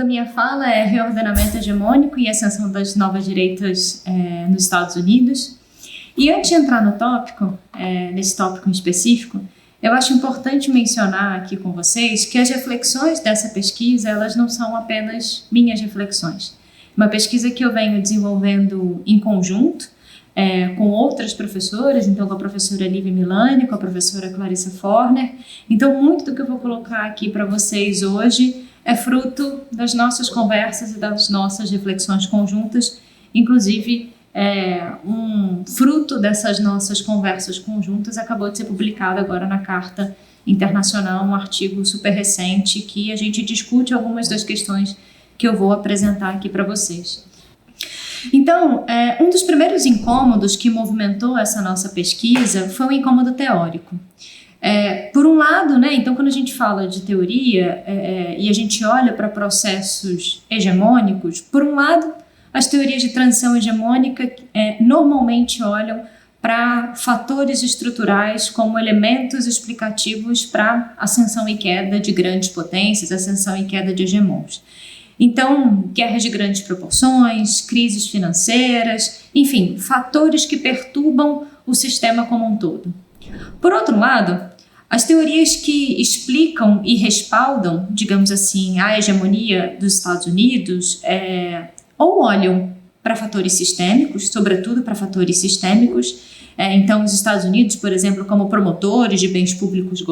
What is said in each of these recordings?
da minha fala é reordenamento hegemônico e ascensão das novas direitas nos Estados Unidos. E antes de entrar no tópico, nesse tópico em específico, eu acho importante mencionar aqui com vocês que as reflexões dessa pesquisa, elas não são apenas minhas reflexões. Uma pesquisa que eu venho desenvolvendo em conjunto com outras professoras, então com a professora Lívia Milani, com a professora Clarissa Forner. Então, muito do que eu vou colocar aqui para vocês hoje é fruto das nossas conversas e das nossas reflexões conjuntas, inclusive um fruto dessas nossas conversas conjuntas acabou de ser publicado agora na Carta Internacional, um artigo super recente que a gente discute algumas das questões que eu vou apresentar aqui para vocês. Então, um dos primeiros incômodos que movimentou essa nossa pesquisa foi um incômodo teórico. Por um lado, né, então quando a gente fala de teoria e a gente olha para processos hegemônicos, por um lado, as teorias de transição hegemônica normalmente olham para fatores estruturais como elementos explicativos para ascensão e queda de grandes potências, ascensão e queda de hegemons. Então, guerras de grandes proporções, crises financeiras, enfim, fatores que perturbam o sistema como um todo. Por outro lado, as teorias que explicam e respaldam, digamos assim, a hegemonia dos Estados Unidos ou olham para fatores sistêmicos, sobretudo para fatores sistêmicos. Então, os Estados Unidos, por exemplo, como promotores de bens públicos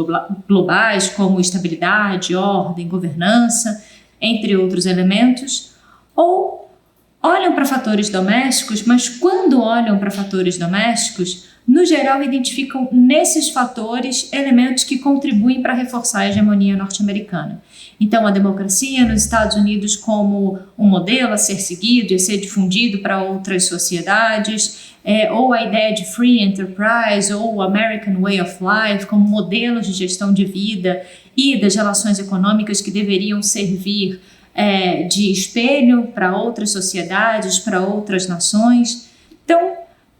globais, como estabilidade, ordem, governança, entre outros elementos, ou olham para fatores domésticos, mas quando olham para fatores domésticos, no geral identificam nesses fatores elementos que contribuem para reforçar a hegemonia norte-americana. Então, a democracia nos Estados Unidos como um modelo a ser seguido e a ser difundido para outras sociedades, ou a ideia de free enterprise, ou o American way of life como modelos de gestão de vida e das relações econômicas que deveriam servir de espelho para outras sociedades, para outras nações. Então,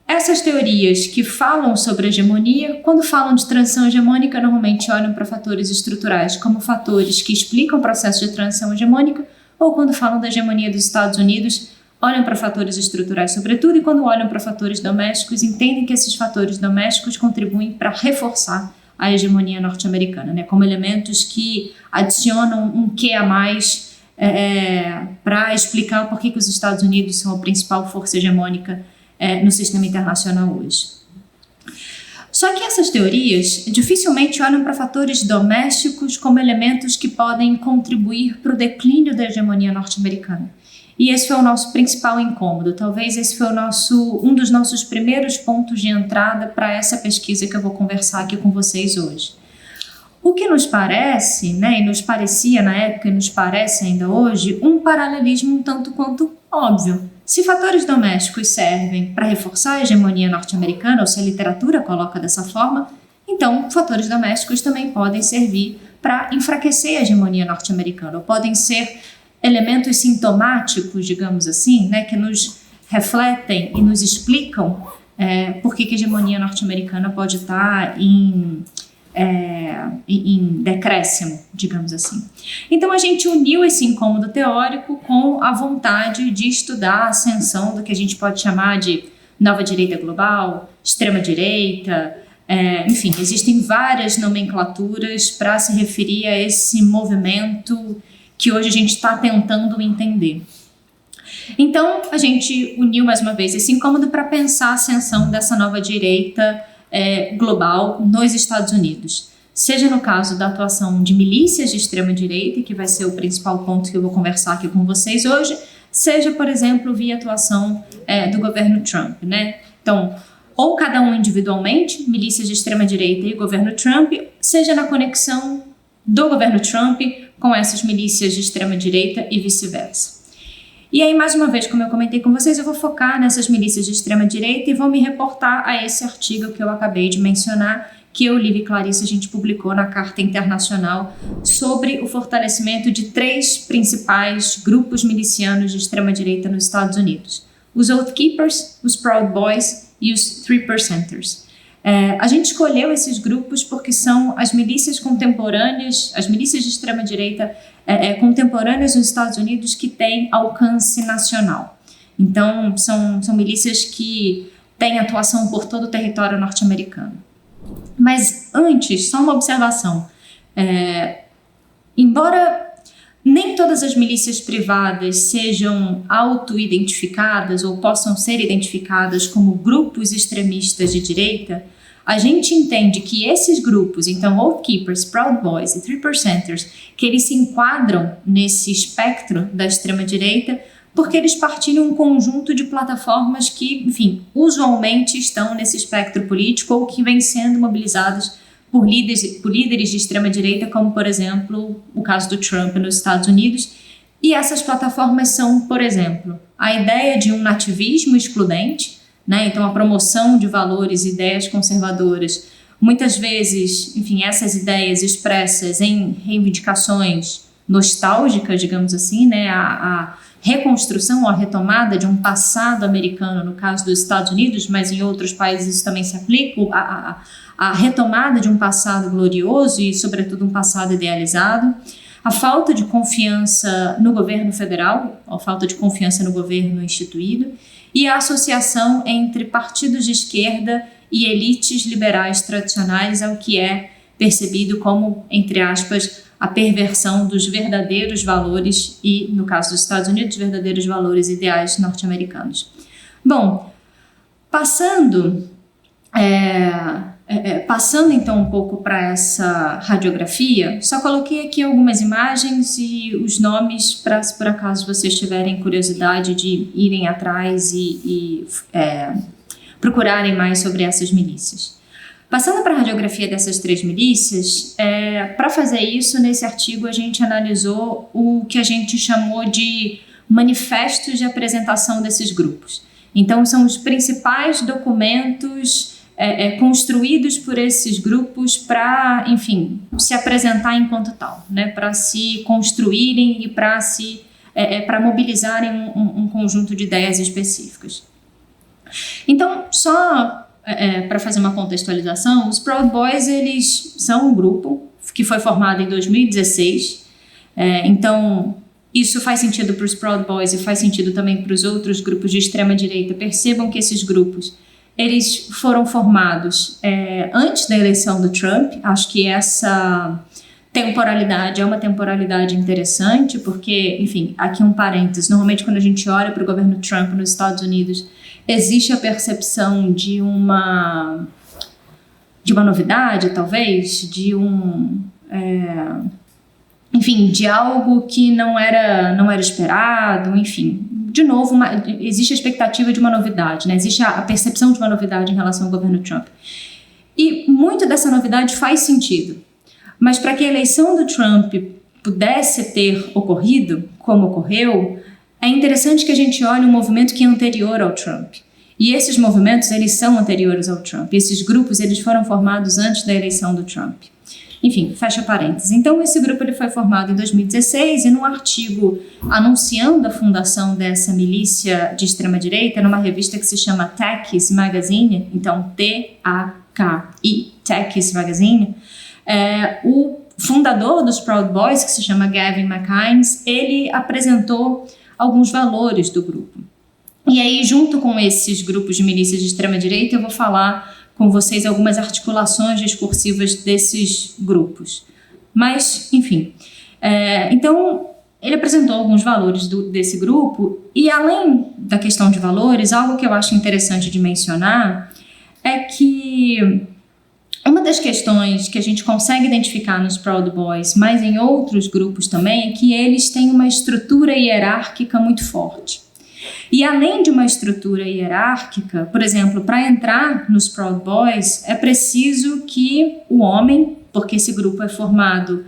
essas teorias que falam sobre a hegemonia, quando falam de transição hegemônica, normalmente olham para fatores estruturais como fatores que explicam o processo de transição hegemônica, ou quando falam da hegemonia dos Estados Unidos, olham para fatores estruturais sobretudo, e quando olham para fatores domésticos, entendem que esses fatores domésticos contribuem para reforçar a hegemonia norte-americana, né, como elementos que adicionam um quê a mais para explicar por que os Estados Unidos são a principal força hegemônica no sistema internacional hoje. Só que essas teorias dificilmente olham para fatores domésticos como elementos que podem contribuir para o declínio da hegemonia norte-americana. E esse foi o nosso principal incômodo. Talvez esse foi um dos nossos primeiros pontos de entrada para essa pesquisa que eu vou conversar aqui com vocês hoje. O que nos parece, né, e nos parecia na época e nos parece ainda hoje, um paralelismo um tanto quanto óbvio. Se fatores domésticos servem para reforçar a hegemonia norte-americana, ou se a literatura coloca dessa forma, então fatores domésticos também podem servir para enfraquecer a hegemonia norte-americana, ou podem ser elementos sintomáticos, digamos assim, né, que nos refletem e nos explicam por que a hegemonia norte-americana pode estar em decréscimo, digamos assim. Então a gente uniu esse incômodo teórico com a vontade de estudar a ascensão do que a gente pode chamar de nova direita global, extrema direita, enfim, existem várias nomenclaturas para se referir a esse movimento que hoje a gente está tentando entender. Então a gente uniu mais uma vez esse incômodo para pensar a ascensão dessa nova direita global nos Estados Unidos, seja no caso da atuação de milícias de extrema-direita, que vai ser o principal ponto que eu vou conversar aqui com vocês hoje, seja, por exemplo, via atuação do governo Trump, né? Então, ou cada um individualmente, milícias de extrema-direita e governo Trump, seja na conexão do governo Trump com essas milícias de extrema-direita e vice-versa. E aí, mais uma vez, como eu comentei com vocês, eu vou focar nessas milícias de extrema-direita e vou me reportar a esse artigo que eu acabei de mencionar, que eu, Lívia e Clarissa, a gente publicou na Carta Internacional sobre o fortalecimento de 3 principais grupos milicianos de extrema-direita nos Estados Unidos: os Oath Keepers, os Proud Boys e os 3%ers. A gente escolheu esses grupos porque são as milícias contemporâneas, as milícias de extrema-direita contemporâneas nos Estados Unidos que têm alcance nacional. Então, são milícias que têm atuação por todo o território norte-americano. Mas antes, só uma observação. Embora nem todas as milícias privadas sejam auto-identificadas ou possam ser identificadas como grupos extremistas de direita, a gente entende que esses grupos, então Oath Keepers, Proud Boys e 3%ers, que eles se enquadram nesse espectro da extrema-direita porque eles partilham um conjunto de plataformas que, enfim, usualmente estão nesse espectro político ou que vêm sendo mobilizados por líderes de extrema-direita, como, por exemplo, o caso do Trump nos Estados Unidos. E essas plataformas são, por exemplo, a ideia de um nativismo excludente, né? Então, a promoção de valores e ideias conservadoras, muitas vezes, enfim, essas ideias expressas em reivindicações nostálgicas, digamos assim, né? A reconstrução ou a retomada de um passado americano, no caso dos Estados Unidos, mas em outros países isso também se aplica, a retomada de um passado glorioso e, sobretudo, um passado idealizado, a falta de confiança no governo federal, a falta de confiança no governo instituído, e a associação entre partidos de esquerda e elites liberais tradicionais ao que é percebido como, entre aspas, a perversão dos verdadeiros valores e, no caso dos Estados Unidos, verdadeiros valores ideais norte-americanos. Bom, passando então um pouco para essa radiografia, só coloquei aqui algumas imagens e os nomes para, se por acaso vocês tiverem curiosidade de irem atrás e procurarem mais sobre essas milícias. Passando para a radiografia dessas 3 milícias, para fazer isso, nesse artigo a gente analisou o que a gente chamou de manifestos de apresentação desses grupos. Então, são os principais documentos construídos por esses grupos para, enfim, se apresentar enquanto tal, né? Para se construírem e para mobilizarem um conjunto de ideias específicas. Então, só para fazer uma contextualização, os Proud Boys, eles são um grupo que foi formado em 2016, então isso faz sentido para os Proud Boys e faz sentido também para os outros grupos de extrema-direita. Percebam que esses grupos, eles foram formados antes da eleição do Trump. Acho que essa temporalidade é uma temporalidade interessante, porque, enfim, aqui um parênteses, normalmente quando a gente olha para o governo Trump nos Estados Unidos, existe a percepção de uma novidade, talvez, enfim, de algo que não era esperado, enfim. De novo, existe a expectativa de uma novidade, né? Existe a percepção de uma novidade em relação ao governo Trump. E muito dessa novidade faz sentido. Mas para que a eleição do Trump pudesse ter ocorrido, como ocorreu, é interessante que a gente olhe um movimento que é anterior ao Trump. E esses movimentos, eles são anteriores ao Trump. Esses grupos, eles foram formados antes da eleição do Trump. Enfim, fecha parênteses. Então, esse grupo ele foi formado em 2016 e num artigo anunciando a fundação dessa milícia de extrema-direita, numa revista que se chama Takis Magazine, então T-A-K-I, Takis Magazine, o fundador dos Proud Boys, que se chama Gavin McInnes, ele apresentou alguns valores do grupo. E aí, junto com esses grupos de milícias de extrema-direita, eu vou falar com vocês algumas articulações discursivas desses grupos. Mas, enfim, então, ele apresentou alguns valores desse grupo e, além da questão de valores, algo que eu acho interessante de mencionar é que uma das questões que a gente consegue identificar nos Proud Boys, mas em outros grupos também, é que eles têm uma estrutura hierárquica muito forte. E além de uma estrutura hierárquica, por exemplo, para entrar nos Proud Boys, é preciso que o homem, porque esse grupo é formado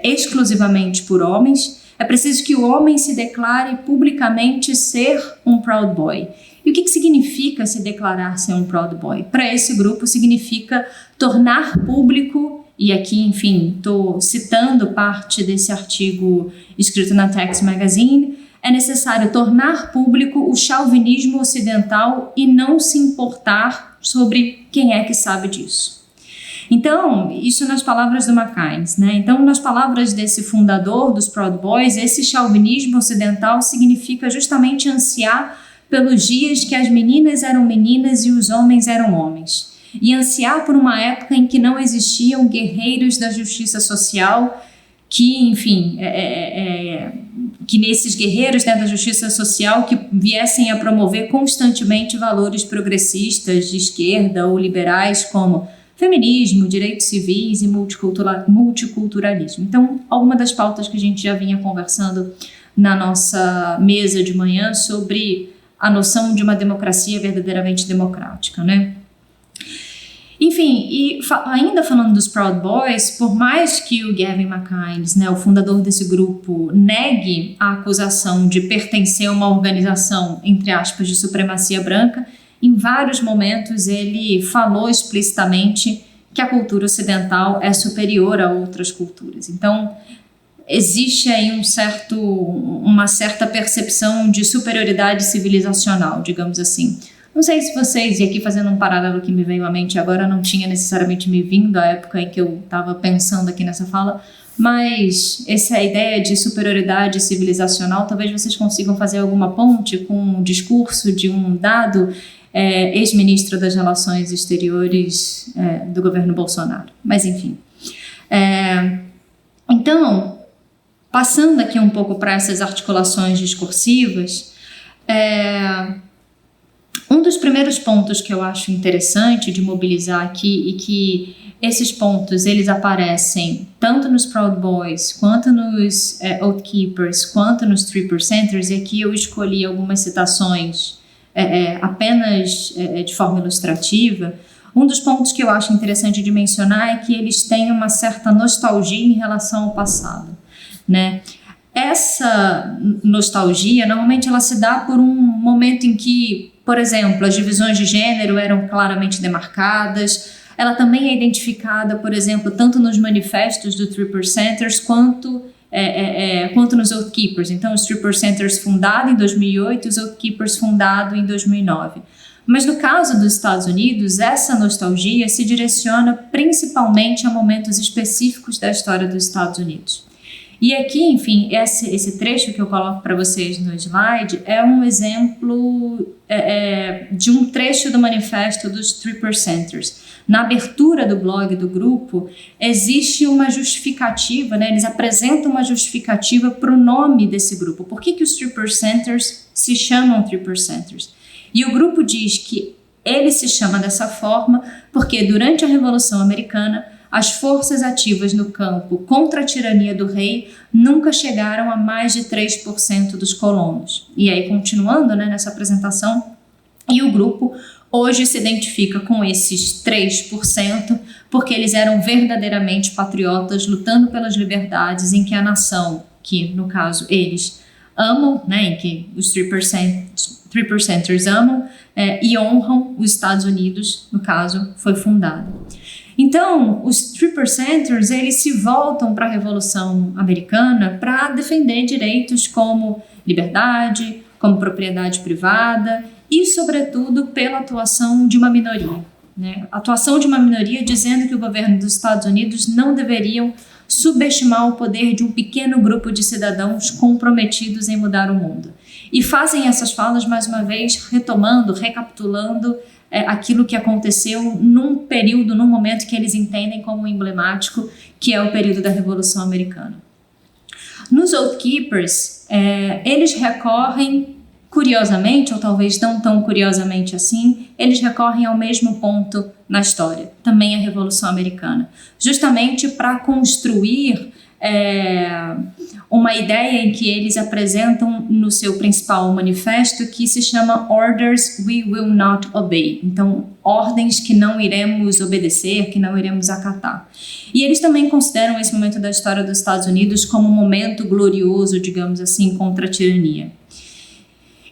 exclusivamente por homens, é preciso que o homem se declare publicamente ser um Proud Boy. E o que significa se declarar ser um Proud Boy? Para esse grupo significa tornar público, e aqui, enfim, estou citando parte desse artigo escrito na Takis Magazine, é necessário tornar público o chauvinismo ocidental e não se importar sobre quem é que sabe disso. Então, isso nas palavras do McInnes, né? Então, nas palavras desse fundador dos Proud Boys, esse chauvinismo ocidental significa justamente ansiar pelos dias que as meninas eram meninas e os homens eram homens. E ansiar por uma época em que não existiam guerreiros da justiça social que, enfim, que nesses guerreiros, né, da justiça social que viessem a promover constantemente valores progressistas de esquerda ou liberais como feminismo, direitos civis e multiculturalismo. Então, alguma das pautas que a gente já vinha conversando na nossa mesa de manhã sobre a noção de uma democracia verdadeiramente democrática, né? Enfim, e ainda falando dos Proud Boys, por mais que o Gavin McInnes, né, o fundador desse grupo, negue a acusação de pertencer a uma organização, entre aspas, de supremacia branca, em vários momentos ele falou explicitamente que a cultura ocidental é superior a outras culturas. Então, existe aí uma certa percepção de superioridade civilizacional, digamos assim. Não sei se vocês, e aqui fazendo um paralelo que me veio à mente agora, não tinha necessariamente me vindo à época em que eu estava pensando aqui nessa fala, mas essa ideia de superioridade civilizacional, talvez vocês consigam fazer alguma ponte com o discurso de um dado ex-ministro das Relações Exteriores do governo Bolsonaro. Mas, enfim. Então, passando aqui um pouco para essas articulações discursivas, um dos primeiros pontos que eu acho interessante de mobilizar aqui, e que esses pontos eles aparecem tanto nos Proud Boys, quanto nos Oath Keepers, quanto nos 3%ers, e aqui eu escolhi algumas citações apenas de forma ilustrativa. Um dos pontos que eu acho interessante de mencionar é que eles têm uma certa nostalgia em relação ao passado, né? Essa nostalgia, normalmente ela se dá por um momento em que, por exemplo, as divisões de gênero eram claramente demarcadas. Ela também é identificada, por exemplo, tanto nos manifestos do 3%ers quanto nos Oath Keepers. Então, os 3%ers fundado em 2008 e os Oath Keepers fundado em 2009. Mas no caso dos Estados Unidos, essa nostalgia se direciona principalmente a momentos específicos da história dos Estados Unidos. E aqui, enfim, esse trecho que eu coloco para vocês no slide é um exemplo de um trecho do manifesto dos 3%ers. Na abertura do blog do grupo, existe uma justificativa, né? Eles apresentam uma justificativa para o nome desse grupo. Por que os 3%ers se chamam 3%ers? E o grupo diz que ele se chama dessa forma porque durante a Revolução Americana, as forças ativas no campo contra a tirania do rei nunca chegaram a mais de 3% dos colonos. E aí, continuando, né, nessa apresentação, e o grupo hoje se identifica com esses 3% porque eles eram verdadeiramente patriotas lutando pelas liberdades em que a nação, que no caso eles amam, né, em que os 3%ers amam e honram os Estados Unidos, no caso, foi fundada. Então, os 3%ers, eles se voltam para a Revolução Americana para defender direitos como liberdade, como propriedade privada e, sobretudo, pela atuação de uma minoria, né? Atuação de uma minoria dizendo que o governo dos Estados Unidos não deveriam subestimar o poder de um pequeno grupo de cidadãos comprometidos em mudar o mundo. E fazem essas falas, mais uma vez, retomando, recapitulando aquilo que aconteceu num período, num momento que eles entendem como emblemático, que é o período da Revolução Americana. Nos Oath Keepers, eles recorrem, curiosamente, ou talvez não tão curiosamente assim, eles recorrem ao mesmo ponto na história, também a Revolução Americana, justamente para construir uma ideia em que eles apresentam no seu principal manifesto que se chama Orders We Will Not Obey. Então, ordens que não iremos obedecer, que não iremos acatar. E eles também consideram esse momento da história dos Estados Unidos como um momento glorioso, digamos assim, contra a tirania.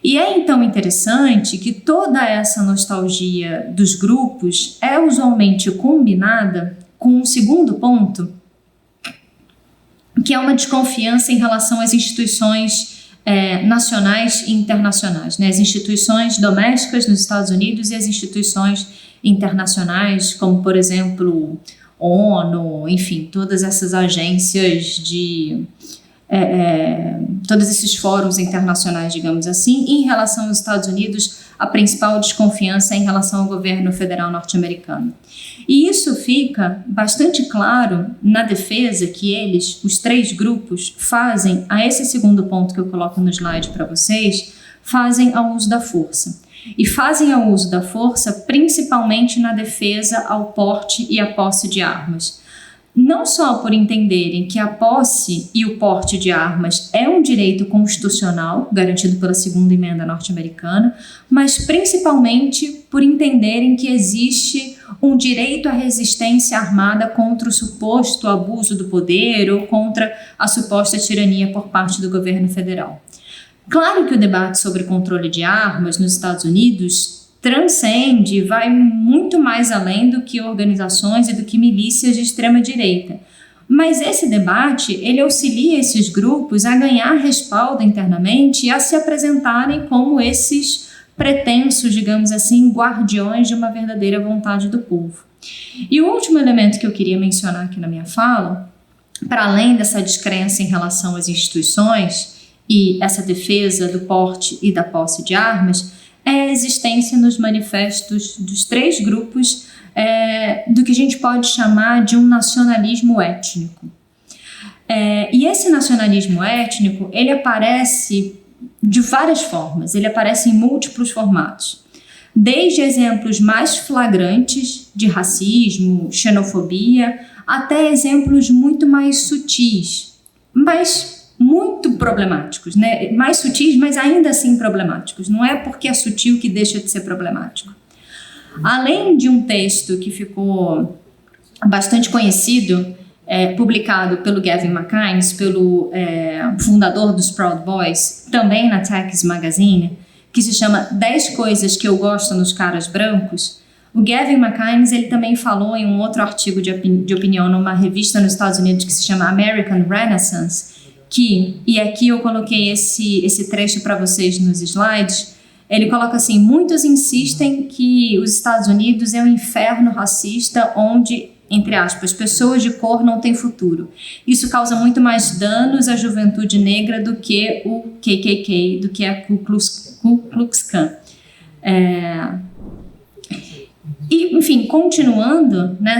E é então interessante que toda essa nostalgia dos grupos é usualmente combinada com um segundo ponto, que é uma desconfiança em relação às instituições nacionais e internacionais, né? As instituições domésticas nos Estados Unidos e as instituições internacionais, como, por exemplo, ONU, enfim, todas essas agências todos esses fóruns internacionais, digamos assim. Em relação aos Estados Unidos, a principal desconfiança é em relação ao governo federal norte-americano. E isso fica bastante claro na defesa que eles, os 3 grupos, fazem a esse segundo ponto que eu coloco no slide para vocês, fazem ao uso da força. E fazem ao uso da força principalmente na defesa ao porte e à posse de armas. Não só por entenderem que a posse e o porte de armas é um direito constitucional garantido pela Segunda Emenda norte-americana, mas principalmente por entenderem que existe um direito à resistência armada contra o suposto abuso do poder ou contra a suposta tirania por parte do governo federal. Claro que o debate sobre controle de armas nos Estados Unidos transcende e vai muito mais além do que organizações e do que milícias de extrema-direita. Mas esse debate, ele auxilia esses grupos a ganhar respaldo internamente e a se apresentarem como esses pretensos, digamos assim, guardiões de uma verdadeira vontade do povo. E o último elemento que eu queria mencionar aqui na minha fala, para além dessa descrença em relação às instituições e essa defesa do porte e da posse de armas, é a existência nos manifestos dos 3 grupos do que a gente pode chamar de um nacionalismo étnico. E esse nacionalismo étnico, ele aparece de várias formas, ele aparece em múltiplos formatos. Desde exemplos mais flagrantes de racismo, xenofobia, até exemplos muito mais sutis, mas muito problemáticos, né? Mais sutis, mas ainda assim problemáticos. Não é porque é sutil que deixa de ser problemático. Além de um texto que ficou bastante conhecido, publicado pelo Gavin McInnes, pelo fundador dos Proud Boys, também na Techs Magazine, que se chama 10 coisas que eu gosto nos caras brancos, o Gavin McInnes, ele também falou em um outro artigo de opinião numa revista nos Estados Unidos que se chama American Renaissance, e aqui eu coloquei esse trecho para vocês nos slides, ele coloca assim: muitos insistem que os Estados Unidos é um inferno racista onde, entre aspas, pessoas de cor não têm futuro. Isso causa muito mais danos à juventude negra do que o KKK, do que a Ku Klux Klan. E, enfim, continuando, né,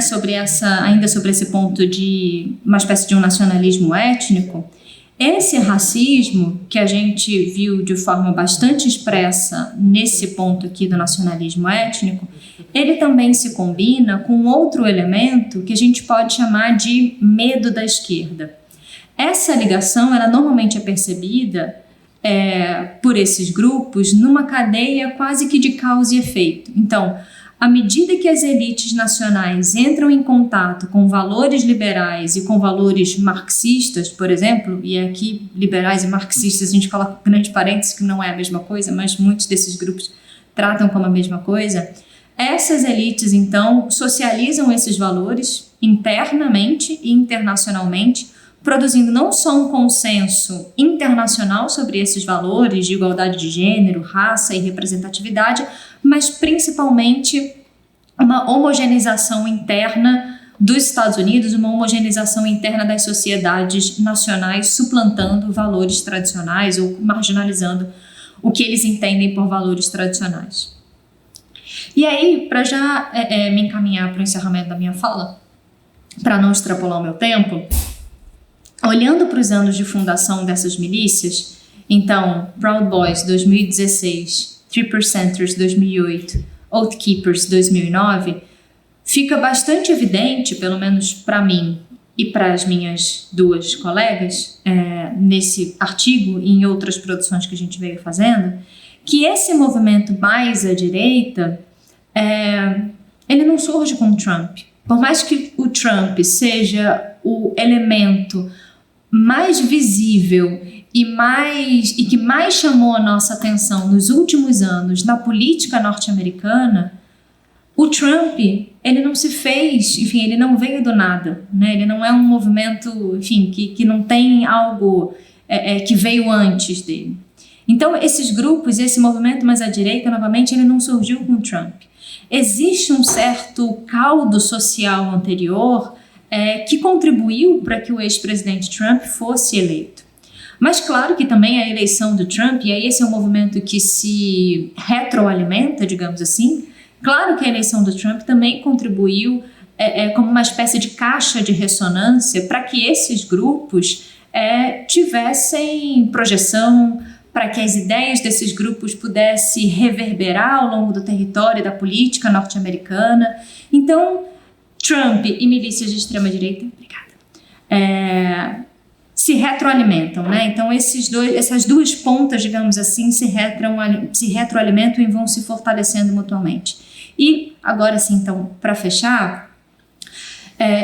ainda sobre esse ponto de uma espécie de um nacionalismo étnico, esse racismo que a gente viu de forma bastante expressa nesse ponto aqui do nacionalismo étnico, ele também se combina com outro elemento que a gente pode chamar de medo da esquerda. Essa ligação, ela normalmente é percebida por esses grupos numa cadeia quase que de causa e efeito. Então, à medida que as elites nacionais entram em contato com valores liberais e com valores marxistas, por exemplo, e aqui liberais e marxistas a gente coloca um grande parênteses que não é a mesma coisa, mas muitos desses grupos tratam como a mesma coisa, essas elites então socializam esses valores internamente e internacionalmente, produzindo não só um consenso internacional sobre esses valores de igualdade de gênero, raça e representatividade, mas principalmente uma homogeneização interna dos Estados Unidos, uma homogeneização interna das sociedades nacionais, suplantando valores tradicionais ou marginalizando o que eles entendem por valores tradicionais. E aí, para já me encaminhar para o encerramento da minha fala, para não extrapolar o meu tempo, olhando para os anos de fundação dessas milícias, então, Proud Boys, 2016, 3%ers, 2008, Oath Keepers, 2009, fica bastante evidente, pelo menos para mim e para as minhas 2 colegas, nesse artigo e em outras produções que a gente veio fazendo, que esse movimento mais à direita, ele não surge com o Trump. Por mais que o Trump seja o elemento mais visível e que mais chamou a nossa atenção nos últimos anos na política norte-americana, o Trump, ele não se fez, enfim, ele não veio do nada, né? Ele não é um movimento, enfim, que não tem algo que veio antes dele. Então, esses grupos, esse movimento mais à direita, novamente, ele não surgiu com Trump. Existe um certo caldo social anterior que contribuiu para que o ex-presidente Trump fosse eleito. Mas claro que também a eleição do Trump, e aí esse é um movimento que se retroalimenta, digamos assim, claro que a eleição do Trump também contribuiu como uma espécie de caixa de ressonância para que esses grupos tivessem projeção, para que as ideias desses grupos pudessem reverberar ao longo do território e da política norte-americana. Então, Trump e milícias de extrema-direita, se retroalimentam, né? Então, essas duas pontas, digamos assim, se retroalimentam e vão se fortalecendo mutuamente. E agora sim, então, para fechar,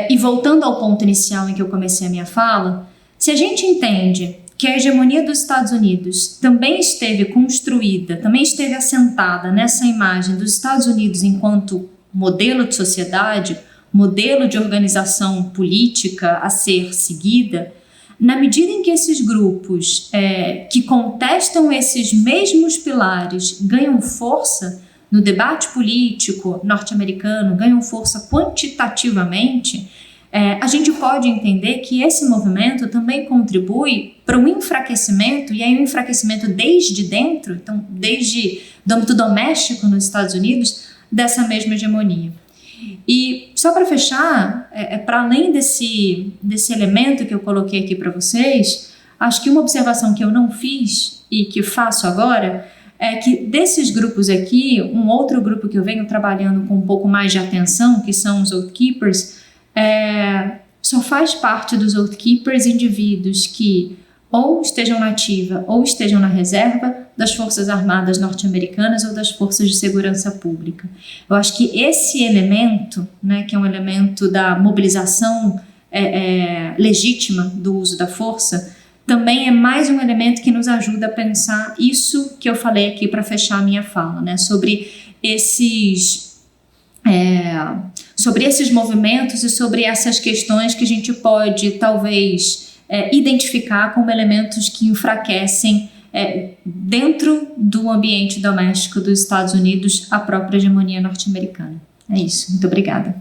e voltando ao ponto inicial em que eu comecei a minha fala, se a gente entende que a hegemonia dos Estados Unidos também esteve construída, também esteve assentada nessa imagem dos Estados Unidos enquanto modelo de sociedade, modelo de organização política a ser seguida, na medida em que esses grupos que contestam esses mesmos pilares ganham força no debate político norte-americano, ganham força quantitativamente, a gente pode entender que esse movimento também contribui para um enfraquecimento, e aí um enfraquecimento desde dentro, então desde do âmbito doméstico nos Estados Unidos, dessa mesma hegemonia. E só para fechar, para além desse elemento que eu coloquei aqui para vocês, acho que uma observação que eu não fiz e que faço agora é que desses grupos aqui, um outro grupo que eu venho trabalhando com um pouco mais de atenção, que são os Oath Keepers, só faz parte dos Oath Keepers indivíduos que ou estejam na ativa ou estejam na reserva das Forças Armadas norte-americanas ou das Forças de Segurança Pública. Eu acho que esse elemento, né, que é um elemento da mobilização legítima do uso da força, também é mais um elemento que nos ajuda a pensar isso que eu falei aqui para fechar a minha fala, né, sobre esses movimentos e sobre essas questões que a gente pode, talvez, identificar como elementos que enfraquecem dentro do ambiente doméstico dos Estados Unidos a própria hegemonia norte-americana. É isso. Muito obrigada.